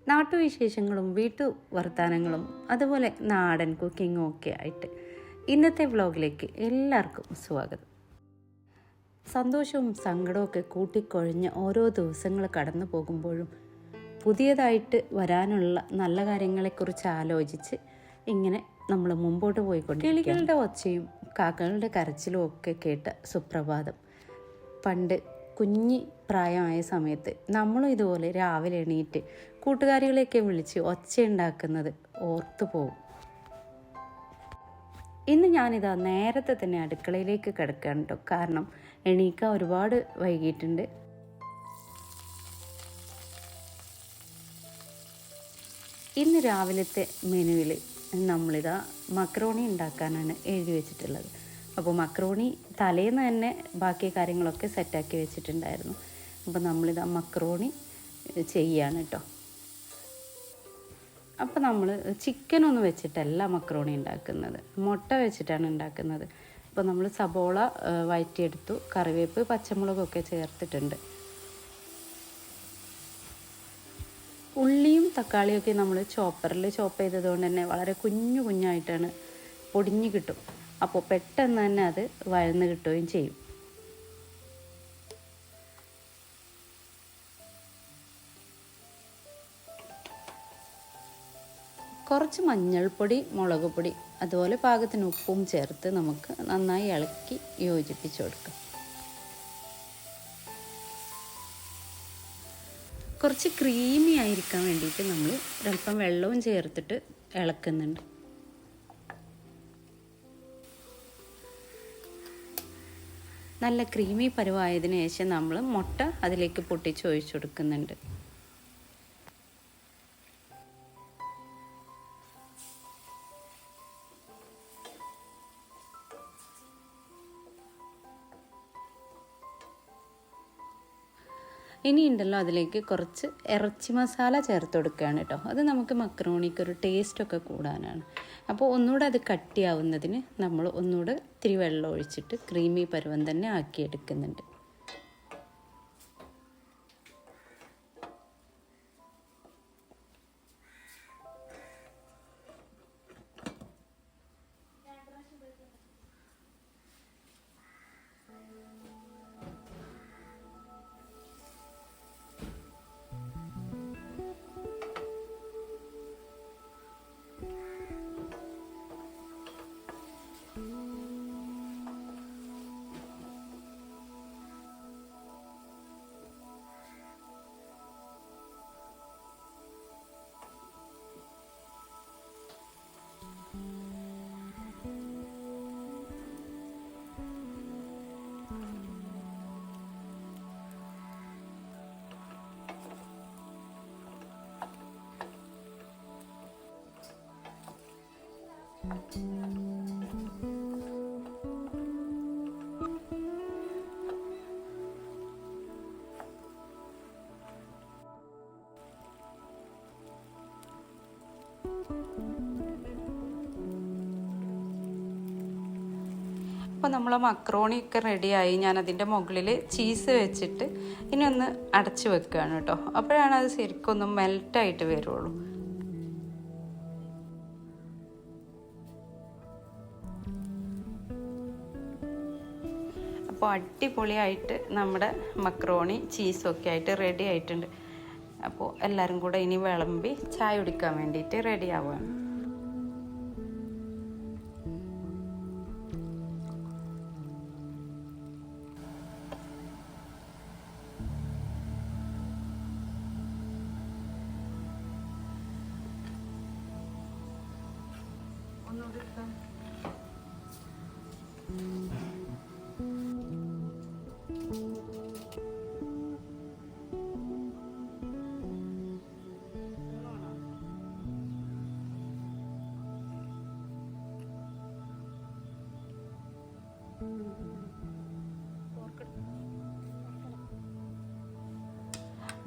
നാട്ടുവിശേഷങ്ങളും വീട്ടു വർത്താനങ്ങളും അതുപോലെ നാടൻ കുക്കിങ്ങും ഒക്കെ ആയിട്ട് ഇന്നത്തെ വ്ലോഗിലേക്ക് എല്ലാവർക്കും സ്വാഗതം. സന്തോഷവും സങ്കടവും ഒക്കെ കൂട്ടിക്കൊഴിഞ്ഞ് ഓരോ ദിവസങ്ങൾ കടന്നു പോകുമ്പോഴും പുതിയതായിട്ട് വരാനുള്ള നല്ല കാര്യങ്ങളെക്കുറിച്ച് ആലോചിച്ച് ഇങ്ങനെ നമ്മൾ മുമ്പോട്ട് പോയിക്കൊണ്ടിരിക്കുകയാണ്. കിളികളുടെ ഒച്ചയും കാക്കകളുടെ കരച്ചിലും ഒക്കെ കേട്ട സുപ്രഭാതം. പണ്ട് കുഞ്ഞി പ്രായമായ സമയത്ത് നമ്മളും ഇതുപോലെ രാവിലെ എണീറ്റ് കൂട്ടുകാരികളെയൊക്കെ വിളിച്ച് ഒച്ചയുണ്ടാക്കുന്നത് ഓർത്തു പോകും. ഇന്ന് ഞാനിതാ നേരത്തെ തന്നെ അടുക്കളയിലേക്ക് കിടക്കുകയാണ് കേട്ടോ. കാരണം എണീക്കാൻ ഒരുപാട് വൈകിട്ടുണ്ട്. ഇന്ന് രാവിലത്തെ മെനുവിൽ നമ്മളിതാ മക്രോണി ഉണ്ടാക്കാനാണ് എഴുതി വെച്ചിട്ടുള്ളത്. അപ്പോൾ മക്രോണി തലേന്ന് തന്നെ ബാക്കി കാര്യങ്ങളൊക്കെ സെറ്റാക്കി വെച്ചിട്ടുണ്ടായിരുന്നു. അപ്പോൾ നമ്മളിതാ മക്രോണി ചെയ്യാണ് കേട്ടോ. അപ്പോൾ നമ്മൾ ചിക്കനൊന്നും വെച്ചിട്ടല്ല മക്രോണി ഉണ്ടാക്കുന്നത്, മുട്ട വെച്ചിട്ടാണ് ഉണ്ടാക്കുന്നത്. അപ്പോൾ നമ്മൾ സബോള വഴറ്റിയെടുത്തു, കറിവേപ്പ് പച്ചമുളകൊക്കെ ചേർത്തിട്ടുണ്ട്. ഉള്ളിയും തക്കാളിയൊക്കെ നമ്മൾ ചോപ്പറിൽ ചോപ്പ് ചെയ്തതുകൊണ്ട് തന്നെ വളരെ കുഞ്ഞായിട്ടാണ് പൊടിഞ്ഞ് കിട്ടും. അപ്പോൾ പെട്ടെന്ന് തന്നെ അത് വഴന്ന് കിട്ടുകയും ചെയ്യും. കുറച്ച് മഞ്ഞൾപ്പൊടി, മുളക് പൊടി, അതുപോലെ പാകത്തിന് ഉപ്പും ചേർത്ത് നമുക്ക് നന്നായി ഇളക്കി യോജിപ്പിച്ച് കൊടുക്കാം. കുറച്ച് ക്രീമി ആയിരിക്കാൻ വേണ്ടിയിട്ട് നമ്മൾ ഒരല്പം വെള്ളവും ചേർത്തിട്ട് ഇളക്കുന്നുണ്ട്. നല്ല ക്രീമി പരുവായതിനു ശേഷം നമ്മൾ മുട്ട അതിലേക്ക് പൊട്ടിച്ച് ഒഴിച്ചു കൊടുക്കുന്നുണ്ട്. ഇനിയുണ്ടല്ലോ അതിലേക്ക് കുറച്ച് ഇറച്ചി മസാല ചേർത്ത് കൊടുക്കുകയാണ് കേട്ടോ. അത് നമുക്ക് മക്രോണിക്ക് ഒരു ടേസ്റ്റൊക്കെ കൂടാനാണ്. അപ്പോൾ ഒന്നുകൂടെ അത് കട്ടിയാവുന്നതിന് നമ്മൾ ഒന്നുകൂടെ ഇത്തിരി വെള്ളം ഒഴിച്ചിട്ട് ക്രീമി പരുവം തന്നെ ആക്കിയെടുക്കുന്നുണ്ട്. അപ്പോൾ നമ്മൾ മക്രോണിയൊക്കെ റെഡിയായി. ഞാൻ അതിൻ്റെ മുകളിൽ ചീസ് വെച്ചിട്ട് ഇനി ഒന്ന് അടച്ച് വെക്കുകയാണ് കേട്ടോ. അപ്പോഴാണ് അത് ശരിക്കൊന്ന് മെൽറ്റായിട്ട് വരുള്ളൂ. അപ്പോൾ അടിപൊളിയായിട്ട് നമ്മുടെ മക്രോണി ചീസൊക്കെ ആയിട്ട് റെഡി ആയിട്ടുണ്ട്. അപ്പോൾ എല്ലാവരും കൂടെ ഇനി വിളമ്പി ചായ കുടിക്കാൻ വേണ്ടിയിട്ട് റെഡി ആവുകയാണ്.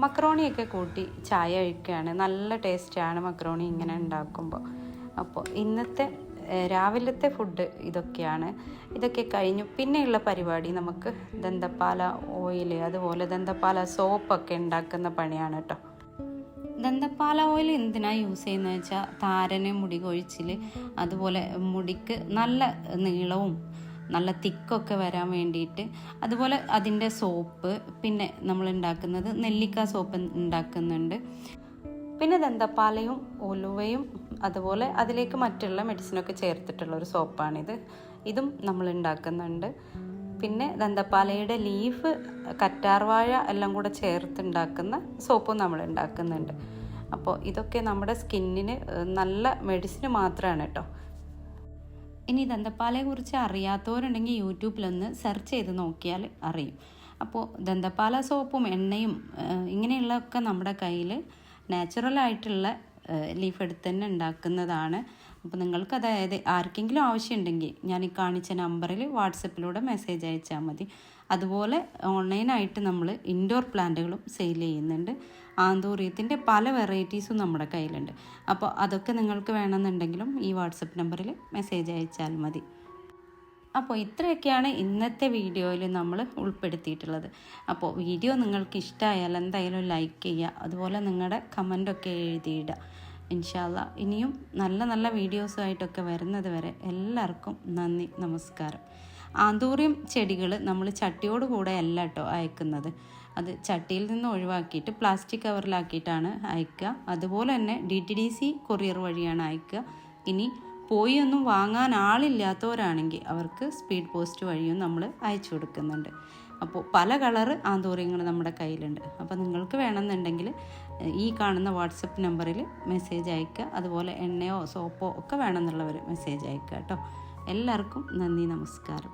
മക്രോണിയൊക്കെ കൂട്ടി ചായ കഴിക്കുകയാണ്. നല്ല ടേസ്റ്റാണ് മക്രോണി ഇങ്ങനെ ഉണ്ടാക്കുമ്പോൾ. അപ്പോൾ ഇന്നത്തെ രാവിലത്തെ ഫുഡ് ഇതൊക്കെയാണ്. ഇതൊക്കെ കഴിഞ്ഞു പിന്നെയുള്ള പരിപാടി നമുക്ക് ദന്തപ്പാല ഓയിൽ അതുപോലെ ദന്തപ്പാല സോപ്പൊക്കെ ഉണ്ടാക്കുന്ന പണിയാണ് കേട്ടോ. ദന്തപ്പാല ഓയിൽ എന്തിനാണ് യൂസ് ചെയ്യുന്നത് വെച്ചാൽ താരന്, മുടി കൊഴിച്ചിൽ, അതുപോലെ മുടിക്ക് നല്ല നീളവും നല്ല തിക്കൊക്കെ വരാൻ വേണ്ടിയിട്ട്. അതുപോലെ അതിൻ്റെ സോപ്പ്, പിന്നെ നമ്മൾ ഉണ്ടാക്കുന്നത് നെല്ലിക്ക സോപ്പ് ഉണ്ടാക്കുന്നുണ്ട്. പിന്നെ ദന്തപ്പാലയും ഉലുവയും അതുപോലെ അതിലേക്ക് മറ്റുള്ള മെഡിസിനൊക്കെ ചേർത്തിട്ടുള്ള ഒരു സോപ്പാണിത്. ഇതും നമ്മൾ ഉണ്ടാക്കുന്നുണ്ട്. പിന്നെ ദന്തപ്പാലയുടെ ലീഫ്, കറ്റാർവാഴ എല്ലാം കൂടെ ചേർത്തുണ്ടാക്കുന്ന സോപ്പും നമ്മൾ ഉണ്ടാക്കുന്നുണ്ട്. അപ്പോൾ ഇതൊക്കെ നമ്മുടെ സ്കിന്നിന് നല്ല മെഡിസിന് മാത്രമാണ് കേട്ടോ. ഇനി ദന്തപ്പാലയെക്കുറിച്ച് അറിയാത്തവരുണ്ടെങ്കിൽ യൂട്യൂബിലൊന്ന് സെർച്ച് ചെയ്ത് നോക്കിയാൽ അറിയും. അപ്പോൾ ദന്തപ്പാല സോപ്പും എണ്ണയും ഇങ്ങനെയുള്ളതൊക്കെ നമ്മുടെ കയ്യിൽ നാച്ചുറലായിട്ടുള്ള ലീഫ് എടുത്ത് തന്നെ ഉണ്ടാക്കുന്നതാണ്. അപ്പോൾ നിങ്ങൾക്ക് അതായത് ആർക്കെങ്കിലും ആവശ്യമുണ്ടെങ്കിൽ ഞാൻ ഈ കാണിച്ച നമ്പറിൽ വാട്സപ്പിലൂടെ മെസ്സേജ് അയച്ചാൽ മതി. അതുപോലെ ഓൺലൈനായിട്ട് നമ്മൾ ഇൻഡോർ പ്ലാന്റുകളും സെയിൽ ചെയ്യുന്നുണ്ട്. ആന്തൂറിയത്തിൻ്റെ പല വെറൈറ്റീസും നമ്മുടെ കയ്യിലുണ്ട്. അപ്പോൾ അതൊക്കെ നിങ്ങൾക്ക് വേണമെന്നുണ്ടെങ്കിലും ഈ വാട്സപ്പ് നമ്പറിൽ മെസ്സേജ് അയച്ചാൽ മതി. അപ്പോൾ ഇത്രയൊക്കെയാണ് ഇന്നത്തെ വീഡിയോയിൽ നമ്മൾ ഉൾപ്പെടുത്തിയിട്ടുള്ളത്. അപ്പോൾ വീഡിയോ നിങ്ങൾക്ക് ഇഷ്ടമായാൽ എന്തായാലും ലൈക്ക് ചെയ്യുക, അതുപോലെ നിങ്ങളുടെ കമൻറ്റൊക്കെ എഴുതിയിടുക. ഇൻഷാ അല്ലാഹ് ഇനിയും നല്ല നല്ല വീഡിയോസുമായിട്ടൊക്കെ വരുന്നത് വരെ എല്ലാവർക്കും നന്ദി, നമസ്കാരം. ആന്തൂറിയം ചെടികൾ നമ്മൾ ചട്ടിയോട് കൂടെ അല്ല കേട്ടോ അയക്കുന്നത്. ചട്ടിയിൽ നിന്ന് ഒഴിവാക്കിയിട്ട് പ്ലാസ്റ്റിക് കവറിലാക്കിയിട്ടാണ് അയക്കുക. അതുപോലെ തന്നെ DTDC കൊറിയർ വഴിയാണ് അയക്കുക. ഇനി പോയി ഒന്നും വാങ്ങാൻ ആളില്ലാത്തവരാണെങ്കിൽ അവർക്ക് സ്പീഡ് പോസ്റ്റ് വഴിയും നമ്മൾ അയച്ചു കൊടുക്കുന്നുണ്ട്. അപ്പോൾ പല കളറ് ആന്തൂറിയങ്ങൾ നമ്മുടെ കയ്യിലുണ്ട്. അപ്പോൾ നിങ്ങൾക്ക് വേണമെന്നുണ്ടെങ്കിൽ ഈ കാണുന്ന വാട്സപ്പ് നമ്പറിൽ മെസ്സേജ് അയക്കുക. അതുപോലെ എണ്ണയോ സോപ്പോ ഒക്കെ വേണമെന്നുള്ളവർ മെസ്സേജ് അയക്കുക കേട്ടോ. എല്ലാവർക്കും നന്ദി, നമസ്കാരം.